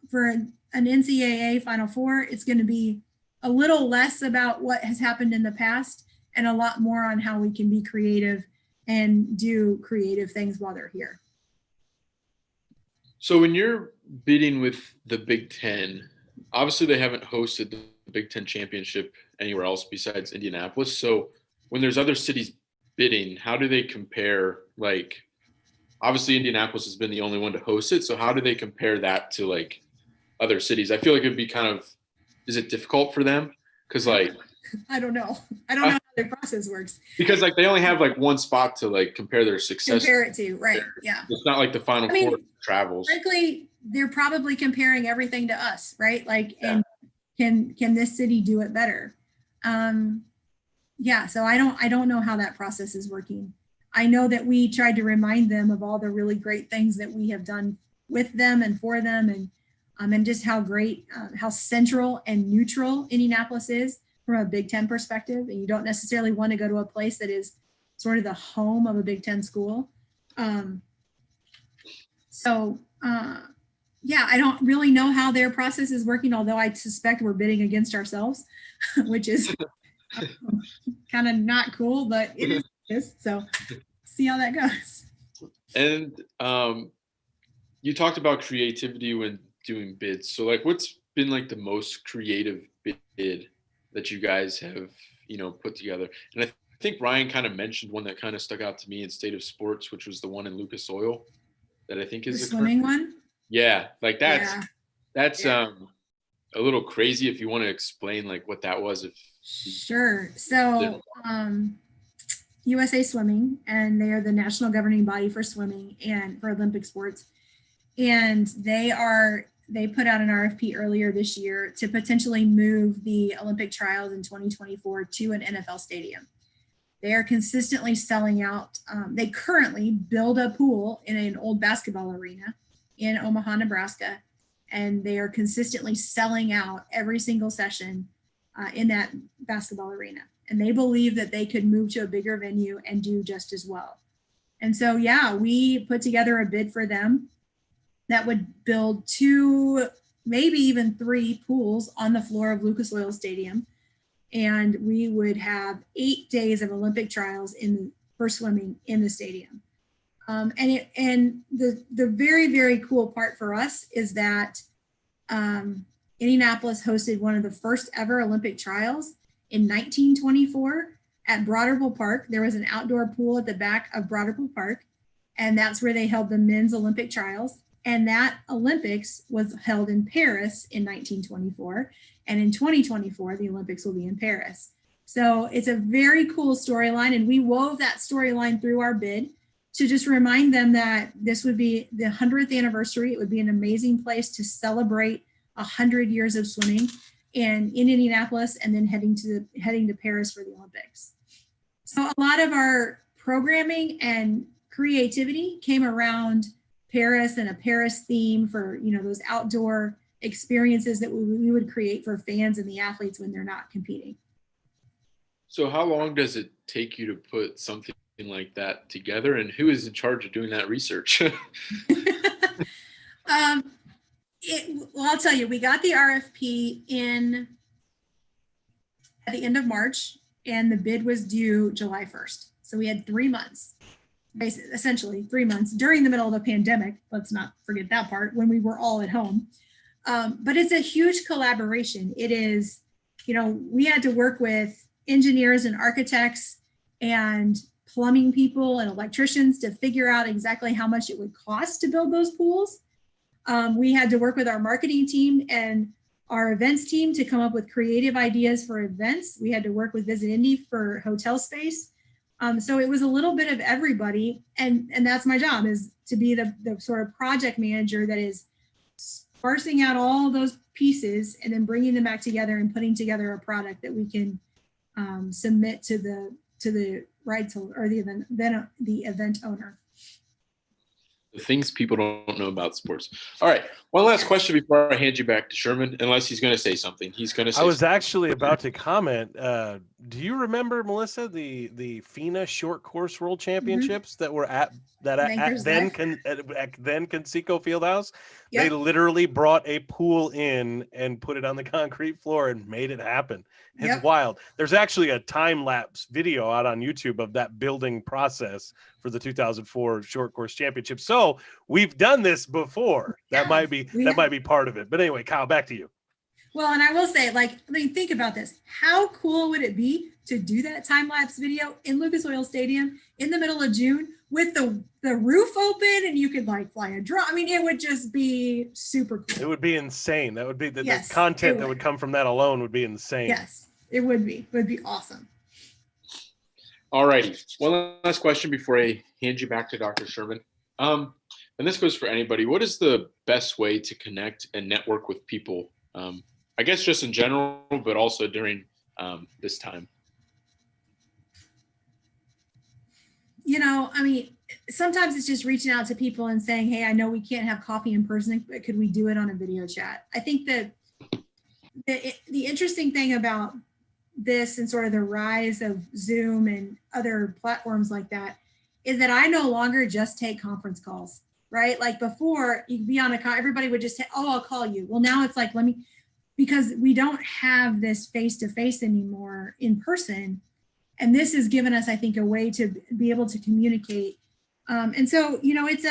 B: For an NCAA Final Four, it's going to be a little less about what has happened in the past and a lot more on how we can be creative and do creative things while they're here.
C: So when you're bidding with the Big Ten, obviously they haven't hosted the Big Ten championship anywhere else besides Indianapolis. So when there's other cities bidding, how do they compare? Like, obviously Indianapolis has been the only one to host it. So how do they compare that to like other cities? I feel like it'd be is it difficult for them? Cause like,
B: I don't know how their process works.
C: Because like they only have like one spot to like compare their success.
B: Compare it to, right. Yeah.
C: It's not like the Final Four travels.
B: Frankly, they're probably comparing everything to us, right? Like, yeah. And can this city do it better? Yeah, so I don't know how that process is working. I know that we tried to remind them of all the really great things that we have done with them and for them, and just how great, how central and neutral Indianapolis is from a Big Ten perspective. And you don't necessarily want to go to a place that is sort of the home of a Big Ten school. Yeah, I don't really know how their process is working, although I suspect we're bidding against ourselves, which is kind of not cool, but it is. So see how that goes.
C: And you talked about creativity when doing bids. So like, what's been like the most creative bid that you guys have, put together? And I think Ryan kind of mentioned one that kind of stuck out to me in State of Sports, which was the one in Lucas Oil that I think is
B: the swimming one.
C: Yeah, like that's a little crazy. If you want to explain like what that was.
B: Sure. So USA Swimming, and they are the national governing body for swimming and for Olympic sports. And they put out an RFP earlier this year to potentially move the Olympic trials in 2024 to an NFL stadium. They are consistently selling out. They currently build a pool in an old basketball arena in Omaha, Nebraska, and they are consistently selling out every single session in that basketball arena. And they believe that they could move to a bigger venue and do just as well. And so, yeah, we put together a bid for them that would build 2, maybe even 3 pools on the floor of Lucas Oil Stadium. And we would have 8 days of Olympic trials for swimming in the stadium. And the very, very cool part for us is that Indianapolis hosted one of the first ever Olympic trials in 1924 at Broderpool Park. There was an outdoor pool at the back of Broderpool Park, and that's where they held the men's Olympic trials. And that Olympics was held in Paris in 1924. And in 2024, the Olympics will be in Paris. So it's a very cool storyline. And we wove that storyline through our bid to just remind them that this would be the 100th anniversary. It would be an amazing place to celebrate 100 years of swimming in Indianapolis, and then heading to Paris for the Olympics. So a lot of our programming and creativity came around Paris and a Paris theme for, you know, those outdoor experiences that we would create for fans and the athletes when they're not competing.
C: So how long does it take you to put something like that together, and who is in charge of doing that research?
B: Well, I'll tell you, we got the RFP in at the end of March, and the bid was due July 1st. So we had 3 months, basically, essentially 3 months during the middle of the pandemic. Let's not forget that part, when we were all at home. But it's a huge collaboration. It is, you know, we had to work with engineers and architects and plumbing people and electricians to figure out exactly how much it would cost to build those pools. We had to work with our marketing team and our events team to come up with creative ideas for events. We had to work with Visit Indy for hotel space. So it was a little bit of everybody. And that's my job, is to be the sort of project manager that is parsing out all those pieces and then bringing them back together and putting together a product that we can submit to the rights holder or the event owner.
C: The things people don't know about sports. All right. One last question before I hand you back to Sherman, unless he's going to say something. He's going to say
A: I was
C: something.
A: actually about to comment. Do you remember, Melissa, the FINA short course world championships that were at then Conseco Fieldhouse? Yep. They literally brought a pool in and put it on the concrete floor and made it happen. It's wild. There's actually a time-lapse video out on YouTube of that building process for the 2004 short course championship. So we've done this before. That might be part of it. But anyway, Kyle, back to you.
B: Well, and I will say, like, I mean, think about this. How cool would it be to do that time-lapse video in Lucas Oil Stadium in the middle of June with the roof open and you could like fly a drone? I mean, it would just be super cool.
A: It would be insane. That would be the content that would come from that alone would be insane.
B: Yes, it would be. It would be awesome.
C: All righty. One last question before I hand you back to Dr. Sherman. And this goes for anybody. What is the best way to connect and network with people? I guess just in general, but also during this time.
B: You know, I mean, sometimes it's just reaching out to people and saying, hey, I know we can't have coffee in person, but could we do it on a video chat? I think that the interesting thing about this and sort of the rise of Zoom and other platforms like that is that I no longer just take conference calls, right? Like before, you'd be on a call, everybody would just say, oh, I'll call you. Well, now it's like, because we don't have this face-to-face anymore in person. And this has given us, I think, a way to be able to communicate. And so, you know, it's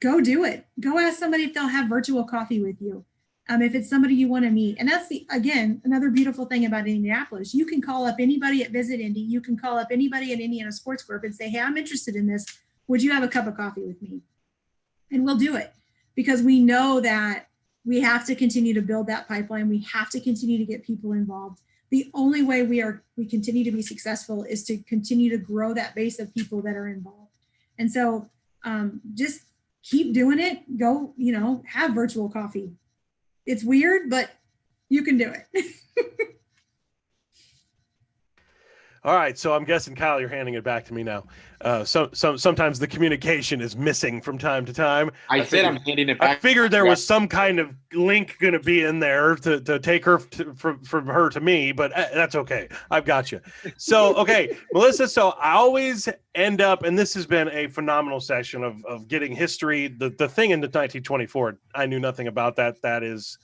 B: go do it. Go ask somebody if they'll have virtual coffee with you. If it's somebody you want to meet. And that's again, another beautiful thing about Indianapolis. You can call up anybody at Visit Indy. You can call up anybody at Indiana Sports Corp and say, hey, I'm interested in this. Would you have a cup of coffee with me? And we'll do it, because we know that we have to continue to build that pipeline. We have to continue to get people involved. The only way we continue to be successful is to continue to grow that base of people that are involved. And so just keep doing it. Go, you know, have virtual coffee. It's weird, but you can do it.
A: All right, so I'm guessing, Kyle, you're handing it back to me now. Sometimes the communication is missing from time to time.
C: I said I'm handing it back.
A: I figured there was some kind of link going to be in there to take her from her to me, but that's okay. I've got you. So, okay, Melissa, so I always end up, and this has been a phenomenal session of getting history. The thing in the 1924, I knew nothing about that. That is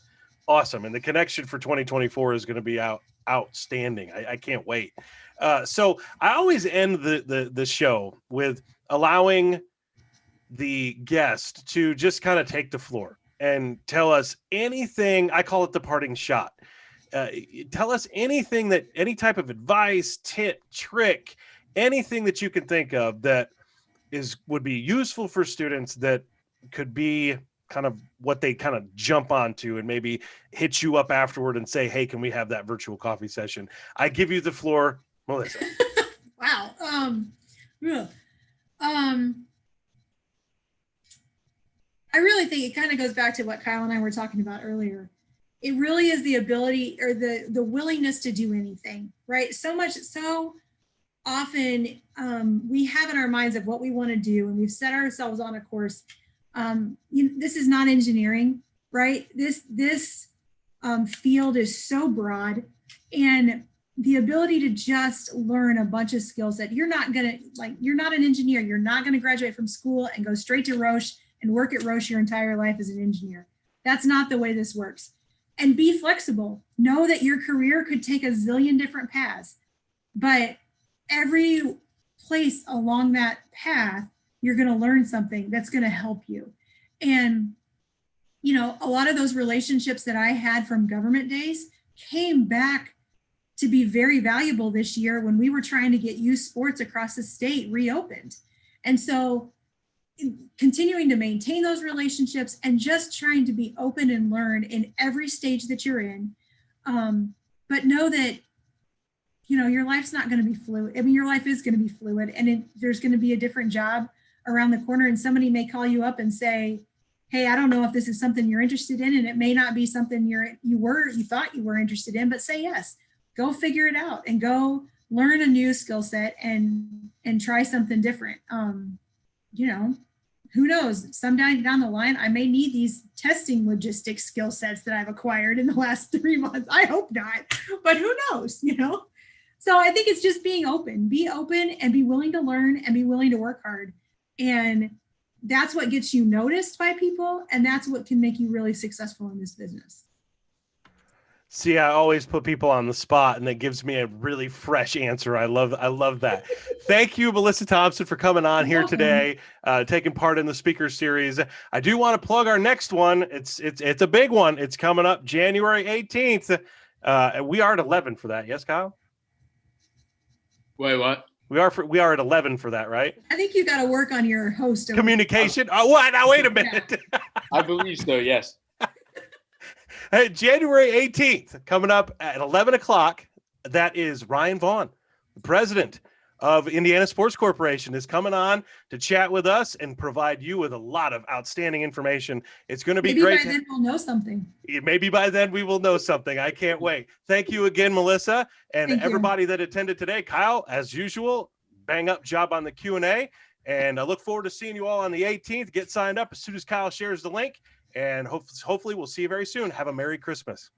A: awesome. And the connection for 2024 is going to be outstanding. I can't wait. So I always end the show with allowing the guest to just kind of take the floor and tell us anything. I call it the parting shot. Tell us anything any type of advice, tip, trick, anything that you can think of that would be useful for students, that could be kind of what they kind of jump onto and maybe hit you up afterward and say, hey, can we have that virtual coffee session? I give you the floor, Melissa.
B: Wow. I really think it kind of goes back to what Kyle and I were talking about earlier. It really is the ability or the willingness to do anything, right? So often we have in our minds of what we want to do, and we've set ourselves on a course. This is not engineering, right? This field is so broad, and the ability to just learn a bunch of skills that you're not an engineer. You're not going to graduate from school and go straight to Roche and work at Roche your entire life as an engineer. That's not the way this works. And be flexible. Know that your career could take a zillion different paths, but every place along that path, you're going to learn something that's going to help you. And, a lot of those relationships that I had from government days came back to be very valuable this year when we were trying to get youth sports across the state reopened. And so continuing to maintain those relationships and just trying to be open and learn in every stage that you're in. But know that, your life's not going to be fluid. I mean, your life is going to be fluid, and there's going to be a different job around the corner, and somebody may call you up and say, hey, I don't know if this is something you're interested in. And it may not be something you thought you were interested in, but say yes. Go figure it out and go learn a new skill set and try something different. Who knows? Sometime down the line, I may need these testing logistics skill sets that I've acquired in the last 3 months. I hope not, but who knows, So I think it's just being open. Be open and be willing to learn and be willing to work hard. And that's what gets you noticed by people. And that's what can make you really successful in this business.
A: See, I always put people on the spot, and that gives me a really fresh answer. I love that. Thank you, Melissa Thompson, for coming on here today, taking part in the speaker series. I do want to plug our next one. It's a big one. It's coming up January 18th. We are at 11 for that. Yes, Kyle?
C: Wait, what?
A: We are at 11 for that, right?
B: I think you got to work on your host
A: communication. Oh, what? Now wait a minute.
C: I believe so. Yes.
A: Hey, January 18th, coming up at 11 o'clock. That is Ryan Vaughn, the president of Indiana Sports Corporation, is coming on to chat with us and provide you with a lot of outstanding information. It's going to be great.
B: Maybe by then we'll know something.
A: Maybe by then we will know something. I can't wait. Thank you again, Melissa, and everybody that attended today. Kyle, as usual, bang up job on the Q&A, and I look forward to seeing you all on the 18th. Get signed up as soon as Kyle shares the link. And hopefully we'll see you very soon. Have a Merry Christmas.